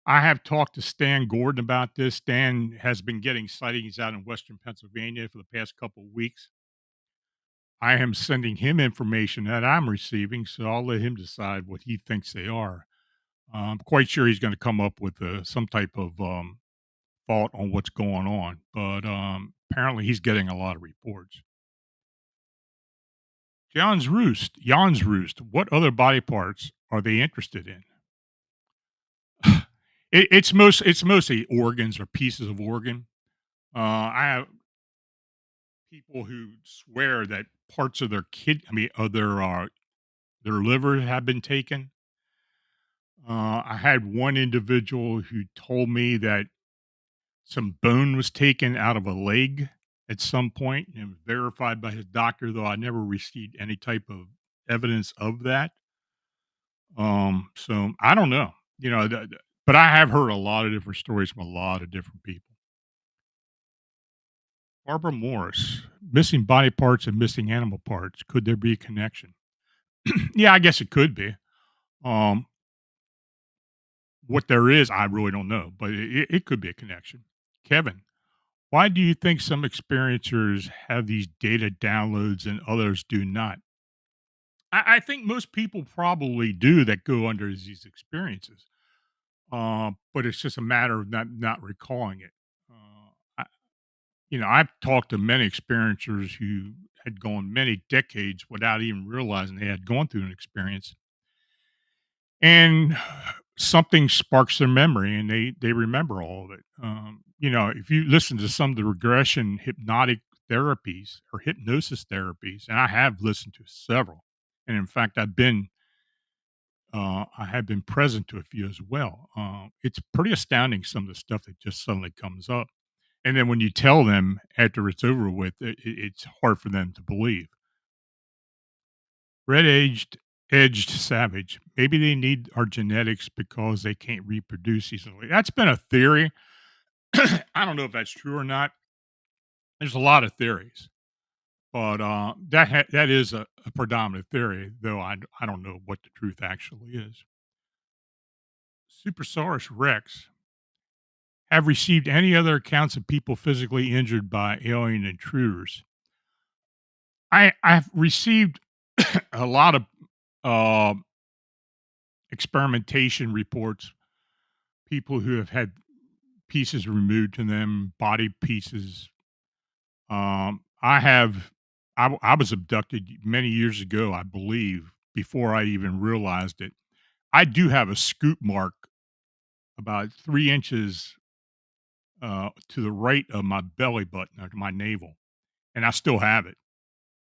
A: I have talked to Stan Gordon about this. Stan has been getting sightings out in Western Pennsylvania for the past couple of weeks. I am sending him information that I'm receiving, so I'll let him decide what he thinks they are. I'm quite sure he's going to come up with some type of thought on what's going on, but apparently he's getting a lot of reports. Jan's Roost. What other body parts are they interested in? It's mostly organs or pieces of organ. I have people who swear that parts of their liver have been taken. I had one individual who told me that some bone was taken out of a leg at some point and was verified by his doctor, though I never received any type of evidence of that. So I don't know, but I have heard a lot of different stories from a lot of different people. Barbara Morris, missing body parts and missing animal parts. Could there be a connection? Yeah, I guess it could be. Um, what there is, I really don't know, but it could be a connection. Kevin, why do you think some experiencers have these data downloads and others do not? I think most people probably do that go under these experiences, but it's just a matter of not recalling it. I've talked to many experiencers who had gone many decades without even realizing they had gone through an experience, and something sparks their memory, and they remember all of it. If you listen to some of the regression hypnotic therapies or hypnosis therapies, and I have listened to several, and in fact, I have been present to a few as well. It's pretty astounding some of the stuff that just suddenly comes up. And then when you tell them after it's over with, it's hard for them to believe. Edged savage. Maybe they need our genetics because they can't reproduce easily. That's been a theory. I don't know if that's true or not. There's a lot of theories, but that is a predominant theory, though I don't know what the truth actually is. Supersaurus rex have received any other accounts of people physically injured by alien intruders. I've received a lot of uh, experimentation reports, people who have had pieces removed to them, body pieces. I have, I was abducted many years ago, I believe, before I even realized it. I do have a scoop mark about 3 inches to the right of my belly button, or to my navel, and I still have it,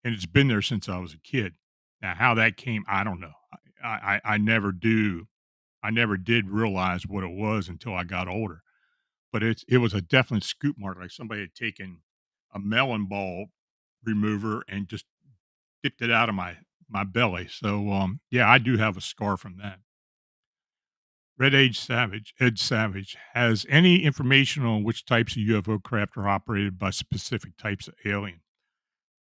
A: and it's been there since I was a kid. Now, how that came, I don't know. I never do. I never did realize what it was until I got older. But it was a definite scoop mark, like somebody had taken a melon ball remover and just dipped it out of my belly. So yeah, I do have a scar from that. Ed Savage has any information on which types of UFO craft are operated by specific types of alien.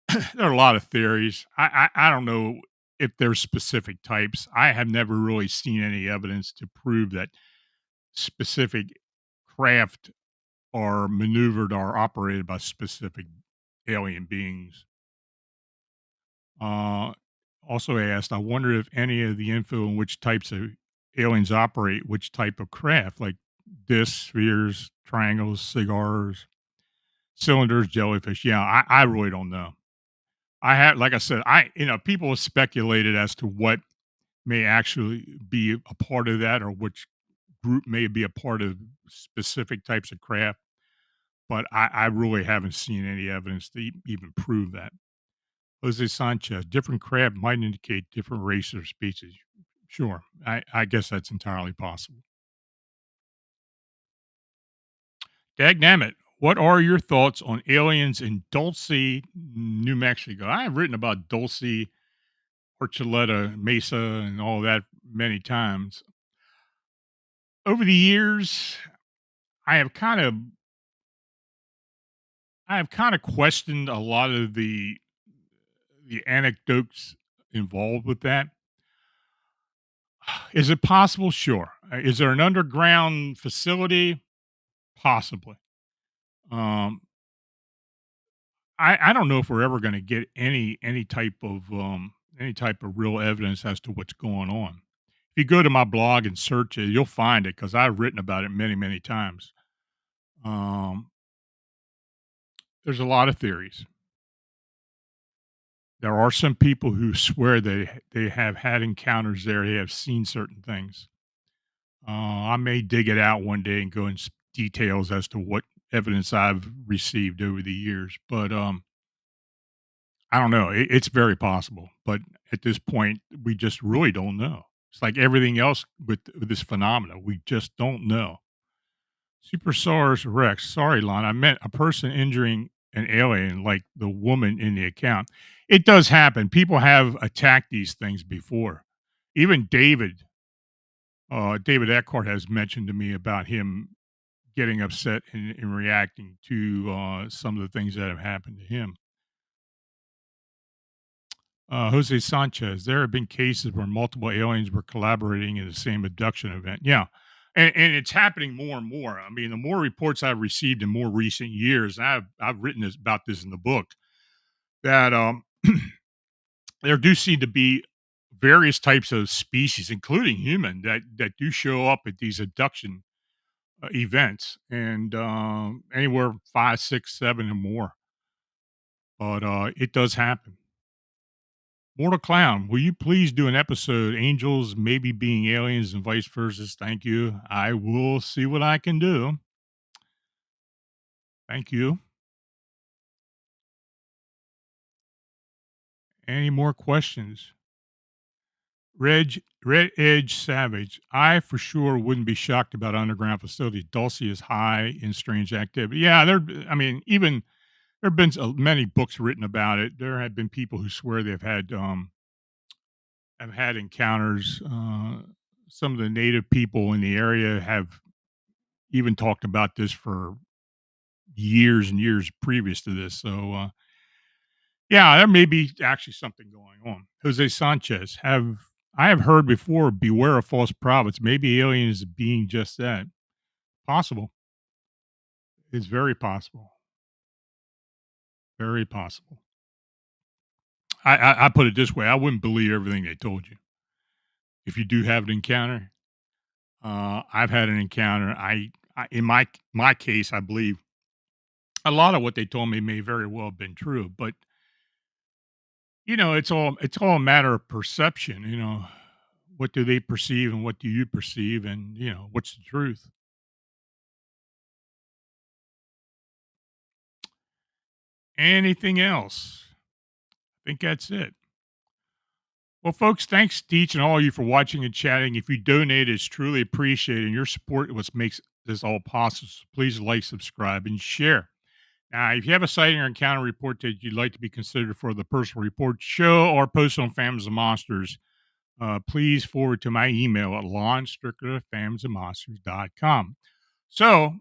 A: There are a lot of theories. I don't know if there's specific types. I have never really seen any evidence to prove that specific craft are maneuvered or operated by specific alien beings. Uh, Also asked, I wonder if any of the info on which types of aliens operate, which type of craft, like discs, spheres, triangles, cigars, cylinders, jellyfish. Yeah, I really don't know. I had, like I said, people have speculated as to what may actually be a part of that, or which group may be a part of specific types of craft, but I really haven't seen any evidence to even prove that. Jose Sanchez, different craft might indicate different races or species. Sure, I guess that's entirely possible. Dagnammit, what are your thoughts on aliens in Dulce, New Mexico? I have written about Dulce, Archuleta, Mesa, and all that many times. Over the years, I have kind of I have kind of questioned a lot of the anecdotes involved with that. Is it possible? Sure. Is there an underground facility? Possibly. Um, I don't know if we're ever going to get any type of real evidence as to what's going on. If you go to my blog and search it, you'll find it because I've written about it many times. Um, there's a lot of theories. There are some people who swear they have had encounters there. They have seen certain things. I may dig it out one day and go in details as to what evidence I've received over the years, but I don't know. It's very possible, but at this point, we just really don't know. It's like everything else with this phenomena. We just don't know. Supersaurus Rex. Sorry, Lon. I meant a person injuring an alien, like the woman in the account. It does happen. People have attacked these things before. Even David Eckhart has mentioned to me about him getting upset and reacting to some of the things that have happened to him. Jose Sanchez, there have been cases where multiple aliens were collaborating in the same abduction event. Yeah. And it's happening more and more. I mean, the more reports I've received in more recent years, and I've written about this in the book, that there do seem to be various types of species, including human, that do show up at these abduction events, and anywhere 5, 6, 7, or more. but it does happen. Mortal Clown, will you please do an episode, Angels maybe being aliens and vice versa? Thank you. I will see what I can do. Thank you. Any more questions? Red Edge Savage. I for sure wouldn't be shocked about underground facilities. Dulcie is high in strange activity. Yeah, I mean, even there have been many books written about it. There have been people who swear they've have had encounters. Some of the native people in the area have even talked about this for years and years previous to this. So, yeah, there may be actually something going on. Jose Sanchez, I have heard before, beware of false prophets. Maybe aliens being just that. Possible. It's very possible. Very possible. I put it this way: I wouldn't believe everything they told you. If you do have an encounter, I've had an encounter. In my case, I believe a lot of what they told me may very well have been true, but it's all a matter of perception. What do they perceive and what do you perceive, and what's the truth. Anything else? I think that's it. Well, folks, thanks to each and all of you for watching and chatting. If you donate, it's truly appreciated, and your support is what makes this all possible. So please like, subscribe, and share. Now, if you have a sighting or encounter report that you'd like to be considered for the personal report show or post on Families of Monsters, please forward to my email at lonstrickler@familiesofmonsters.com. So,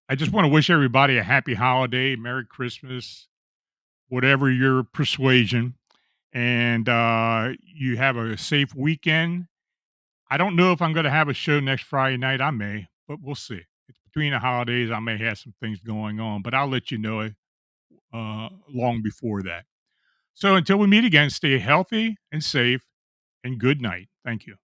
A: I just want to wish everybody a happy holiday, Merry Christmas, whatever your persuasion, and you have a safe weekend. I don't know if I'm going to have a show next Friday night. I may, but we'll see. It's between the holidays. I may have some things going on, but I'll let you know it long before that. So until we meet again, stay healthy and safe, and good night. Thank you.